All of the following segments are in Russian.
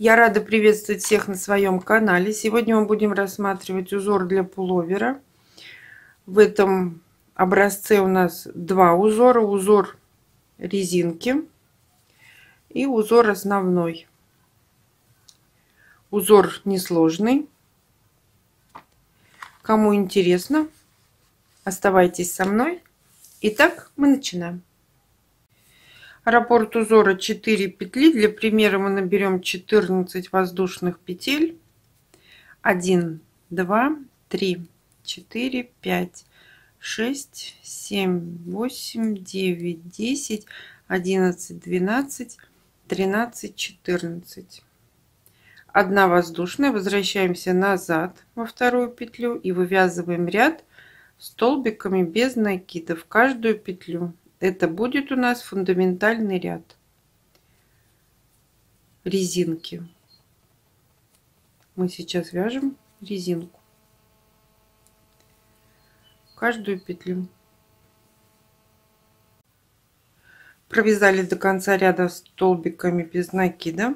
Я рада приветствовать всех на своем канале. Сегодня мы будем рассматривать узор для пуловера. В этом образце у нас два узора. Узор резинки и узор основной. Узор несложный. Кому интересно, оставайтесь со мной. Итак, мы начинаем. Раппорт узора 4 петли. Для примера мы наберем 14 воздушных петель. 1, 2, 3, 4, 5, 6, 7, 8, 9, 10, 11, 12, 13, 14. Одна воздушная. Возвращаемся назад во вторую петлю и вывязываем ряд столбиками без накида в каждую петлю. Это будет у нас фундаментальный ряд резинки. Мы сейчас вяжем резинку. Каждую петлю. Провязали до конца ряда столбиками без накида.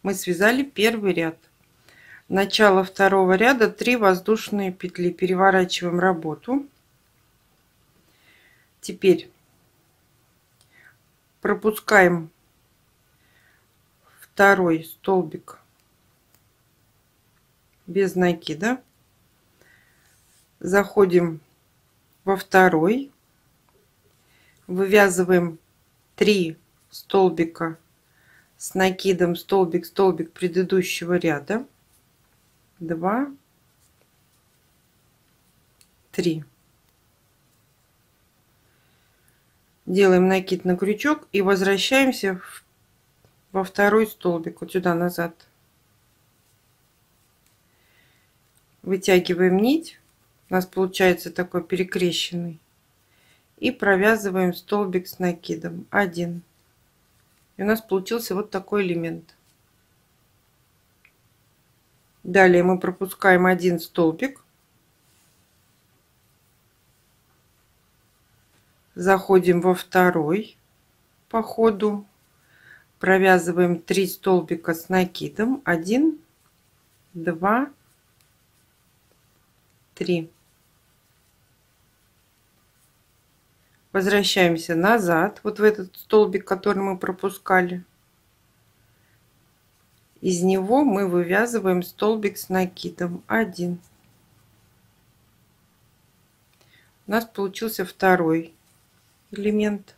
Мы связали первый ряд. Начало второго ряда 3 воздушные петли. Переворачиваем работу. Теперь пропускаем второй столбик без накида, заходим во второй, вывязываем 3 столбика с накидом, столбик, столбик предыдущего ряда, 2, 3. Делаем накид на крючок и возвращаемся во второй столбик, вот сюда назад. Вытягиваем нить, у нас получается такой перекрещенный, и провязываем столбик с накидом 1. И у нас получился вот такой элемент. Далее мы пропускаем один столбик, заходим во второй по ходу, провязываем 3 столбика с накидом, 1, 2, 3. Возвращаемся назад, вот в этот столбик, который мы пропускали. Из него мы вывязываем столбик с накидом 1. У нас получился второй элемент.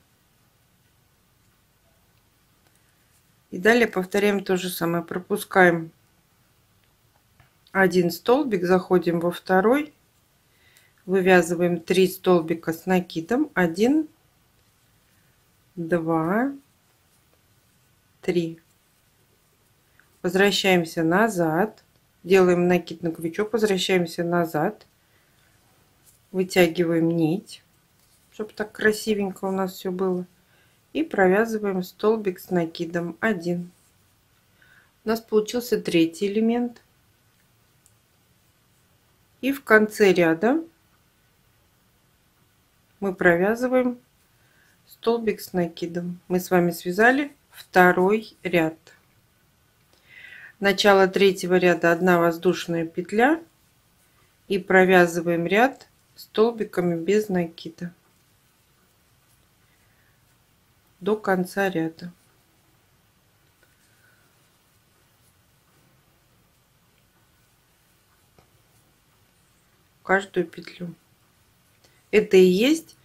И далее повторяем то же самое. Пропускаем один столбик, заходим во второй, вывязываем 3 столбика с накидом, 1, 2, 3. Возвращаемся назад, делаем накид на крючок, возвращаемся назад, вытягиваем нить, чтобы так красивенько у нас все было, и провязываем столбик с накидом 1. У нас получился третий элемент. И в конце ряда мы провязываем столбик с накидом. Мы с вами связали второй ряд. Начало третьего ряда 1 воздушная петля и провязываем ряд столбиками без накида до конца ряда. Каждую петлю. Это и есть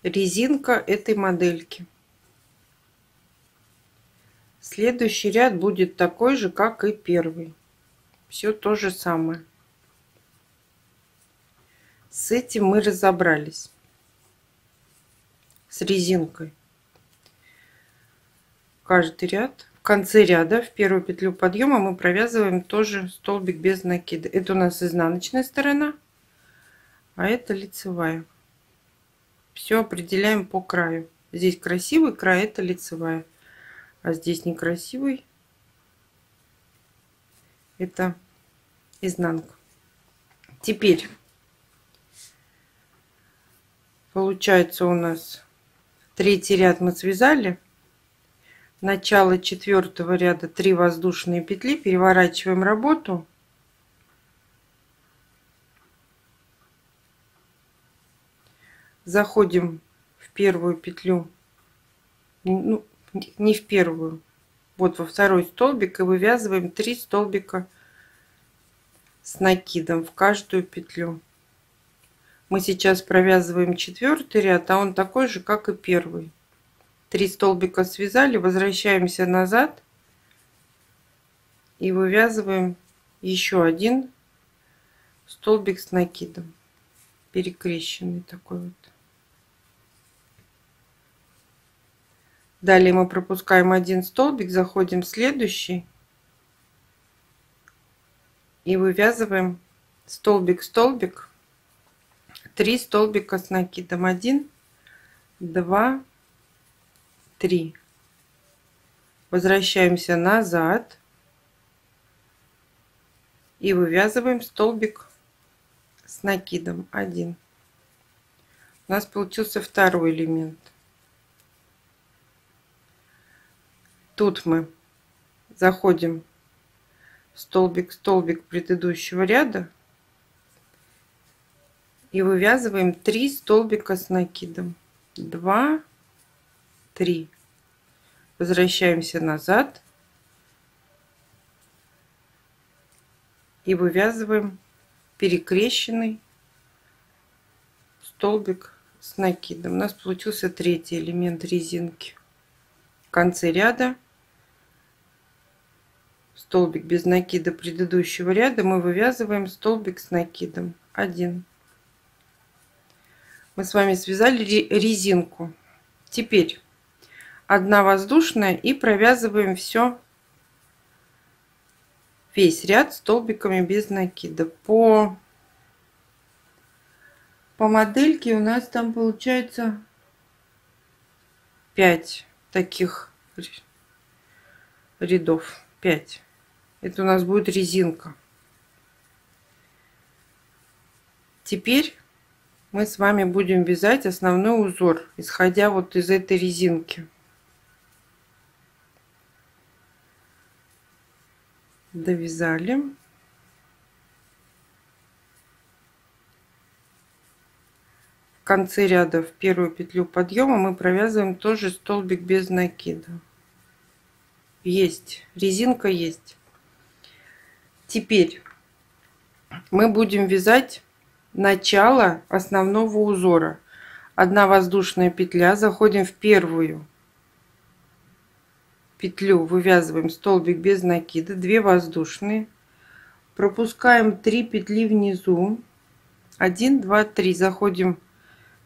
резинка этой модельки. Следующий ряд будет такой же, как и первый. Все то же самое. С этим мы разобрались. С резинкой. Каждый ряд. В конце ряда, в первую петлю подъема, мы провязываем тоже столбик без накида. Это у нас изнаночная сторона, а это лицевая. Все определяем по краю. Здесь красивый край, это лицевая. А здесь некрасивый, это изнанка. Теперь получается у нас третий ряд мы связали. начало 4-го ряда 3 воздушные петли, переворачиваем работу. Заходим в первую петлю, ну, не в первую, вот во второй столбик, и вывязываем 3 столбика с накидом в каждую петлю. Мы сейчас провязываем 4-й ряд, а он такой же, как и первый. 3 столбика связали, возвращаемся назад и вывязываем еще один столбик с накидом, перекрещенный такой вот. Далее мы пропускаем один столбик, заходим в следующий и вывязываем столбик-столбик, 3 столбика с накидом. 1, 2, 3. Возвращаемся назад и вывязываем столбик с накидом. 1. У нас получился второй элемент. Тут мы заходим в столбик предыдущего ряда и вывязываем 3 столбика с накидом. 2, 3. Возвращаемся назад и вывязываем перекрещенный столбик с накидом. У нас получился третий элемент резинки. В конце ряда столбик без накида предыдущего ряда мы вывязываем столбик с накидом. 1. Мы с вами связали резинку. Теперь 1 воздушная и провязываем весь ряд столбиками без накида. По модельке у нас там получается 5 таких рядов. 5. Это у нас будет резинка. Теперь мы с вами будем вязать основной узор, исходя вот из этой резинки. Довязали. В конце ряда в первую петлю подъема мы провязываем тоже столбик без накида. Есть, резинка есть. Теперь мы будем вязать начало основного узора. 1 воздушная петля, заходим в первую петлю, вывязываем столбик без накида, 2 воздушные, пропускаем 3 петли внизу, 1, 2, 3, заходим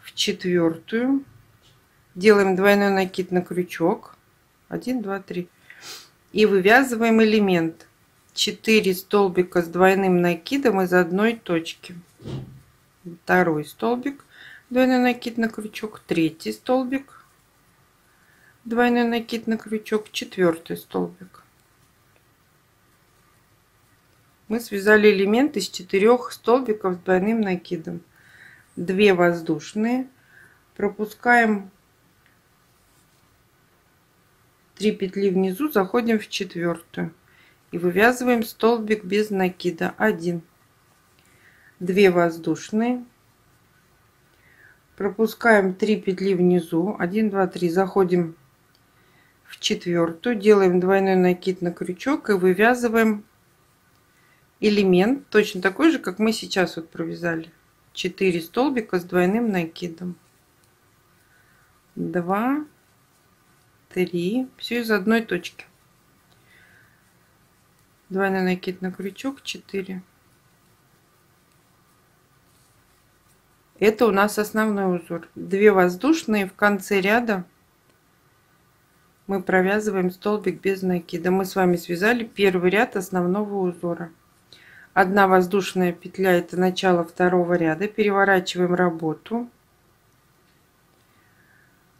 в 4-ю, делаем двойной накид на крючок, 1, 2, 3, и вывязываем элемент 4 столбика с двойным накидом из одной точки. 2 столбик, двойной накид на крючок, 3 столбик, двойной накид на крючок, 4 столбик. Мы связали элемент из 4 столбиков с двойным накидом. 2 воздушные, пропускаем 3 петли внизу, заходим в 4-ю и вывязываем столбик без накида. 1, 2 воздушные, пропускаем 3 петли внизу, 1, 2, 3, заходим в 4-ю, делаем двойной накид на крючок и вывязываем элемент точно такой же, как мы сейчас вот провязали. 4 столбика с двойным накидом. 2, 3, все из одной точки. Двойной накид на крючок, 4. Это у нас основной узор. 2 воздушные, в конце ряда мы провязываем столбик без накида. Мы с вами связали первый ряд основного узора. 1 воздушная петля, это начало 2-го ряда, переворачиваем работу,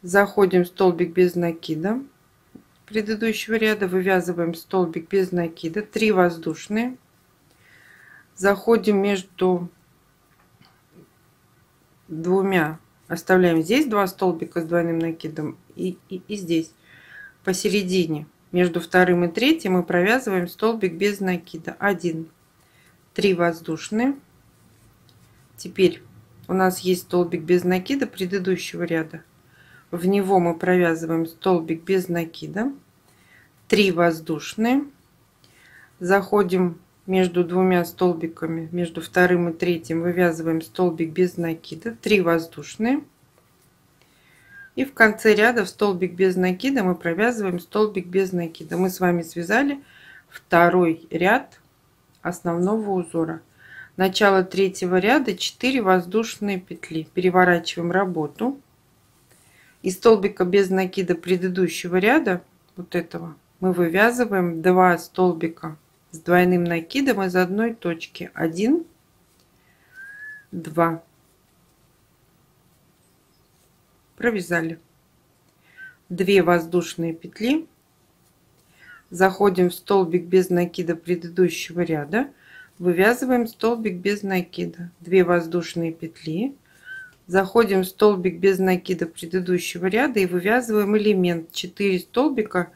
заходим в столбик без накида предыдущего ряда, вывязываем столбик без накида, 3 воздушные, заходим между двумя, оставляем здесь 2 столбика с двойным накидом и здесь, посередине между вторым и третьим мы провязываем столбик без накида. 1, 3 воздушные. Теперь у нас есть столбик без накида предыдущего ряда. В него мы провязываем столбик без накида, 3 воздушные, заходим между двумя столбиками, между вторым и третьим, вывязываем столбик без накида, 3 воздушные, и в конце ряда в столбик без накида мы провязываем столбик без накида. Мы с вами связали второй ряд основного узора. Начало третьего ряда 4 воздушные петли. Переворачиваем работу. Из столбика без накида предыдущего ряда, вот этого, мы вывязываем 2 столбика с двойным накидом из одной точки. 1, 2. Провязали. 2 воздушные петли. Заходим в столбик без накида предыдущего ряда. Вывязываем столбик без накида. 2 воздушные петли. Заходим в столбик без накида предыдущего ряда и вывязываем элемент 4 столбика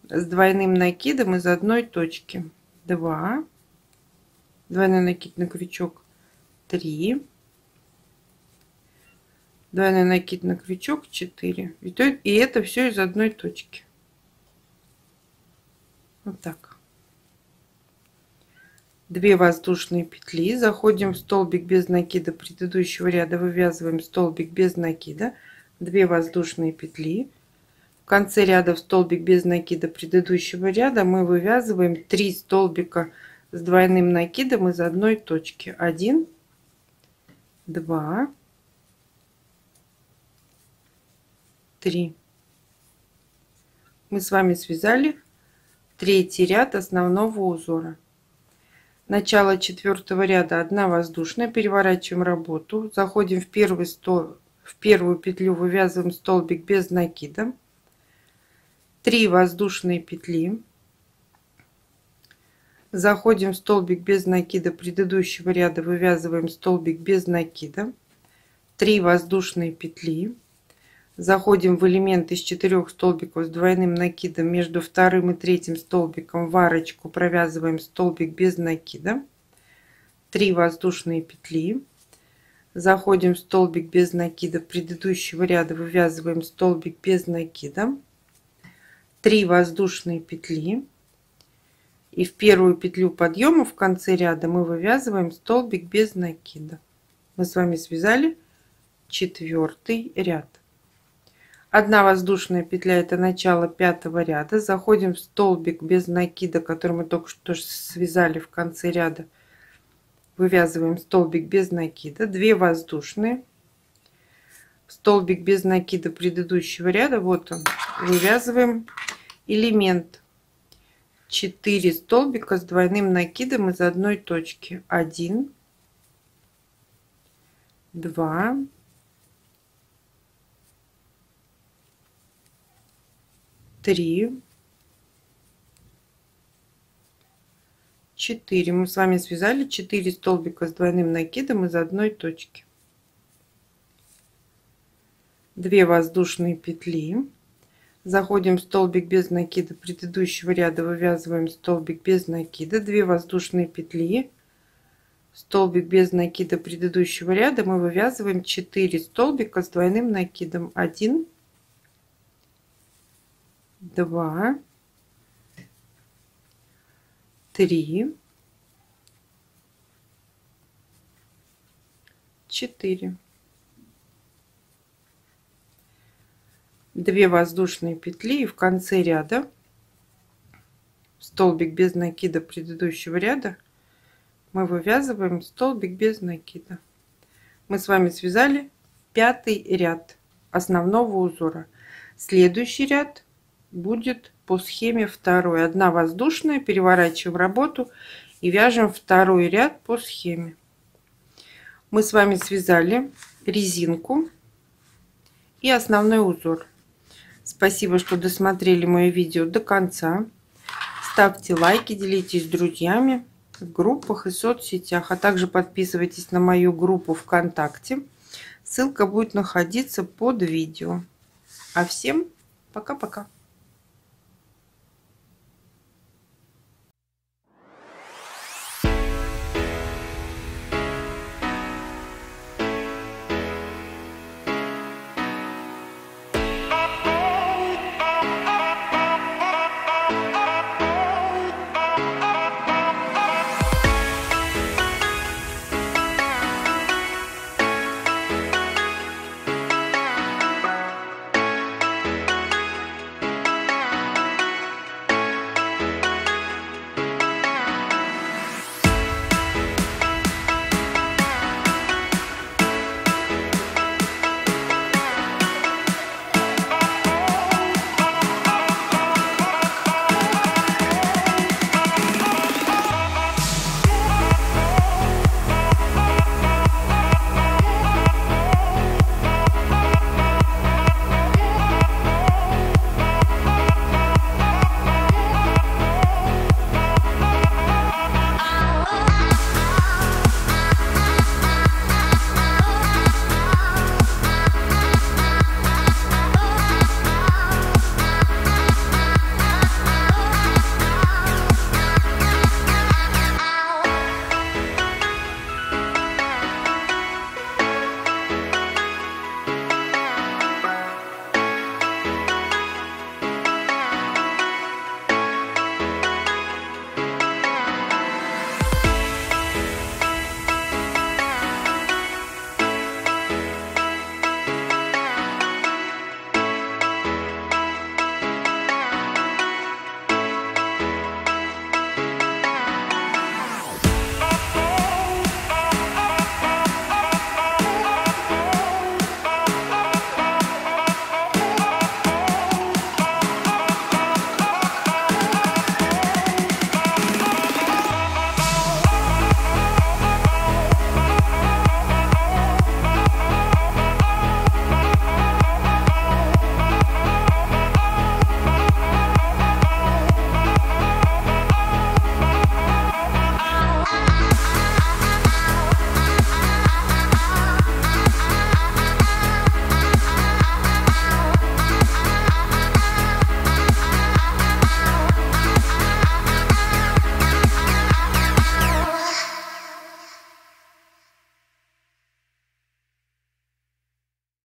с двойным накидом из одной точки. 2, двойной накид на крючок, 3, двойной накид на крючок, 4. И это все из одной точки. Вот так. 2 воздушные петли, заходим в столбик без накида предыдущего ряда, вывязываем столбик без накида, 2 воздушные петли. В конце ряда в столбик без накида предыдущего ряда мы вывязываем 3 столбика с двойным накидом из одной точки. 1, 2, 3. Мы с вами связали третий ряд основного узора. Начало четвертого ряда 1 воздушная, переворачиваем работу, заходим в первую петлю, вывязываем столбик без накида, 3 воздушные петли, заходим в столбик без накида предыдущего ряда, вывязываем столбик без накида, 3 воздушные петли, заходим в элемент из 4 столбиков с двойным накидом, между вторым и третьим столбиком в арочку провязываем столбик без накида, 3 воздушные петли, заходим в столбик без накида предыдущего ряда, вывязываем столбик без накида, 3 воздушные петли, и в первую петлю подъема в конце ряда мы вывязываем столбик без накида. Мы с вами связали четвертый ряд. 1 воздушная петля — это начало 5-го ряда. Заходим в столбик без накида, который мы только что связали в конце ряда. Вывязываем столбик без накида. 2 воздушные. Столбик без накида предыдущего ряда. Вот он. Вывязываем элемент 4 столбика с двойным накидом из одной точки. 1, 2, 3, 4. Мы с вами связали 4 столбика с двойным накидом из одной точки. 2 воздушные петли. Заходим в столбик без накида предыдущего ряда, вывязываем столбик без накида, 2 воздушные петли. Столбик без накида предыдущего ряда мы вывязываем 4 столбика с двойным накидом. 1, 2, 3, 4. 2 воздушные петли, и в конце ряда столбик без накида предыдущего ряда мы вывязываем столбик без накида. Мы с вами связали 5-й ряд основного узора. Следующий ряд будет по схеме 2. 1 воздушная, переворачиваем работу и вяжем 2-й ряд по схеме. Мы с вами связали резинку и основной узор. Спасибо, что досмотрели мое видео до конца. Ставьте лайки, делитесь с друзьями в группах и соцсетях, а также подписывайтесь на мою группу ВКонтакте. Ссылка будет находиться под видео. А всем пока-пока.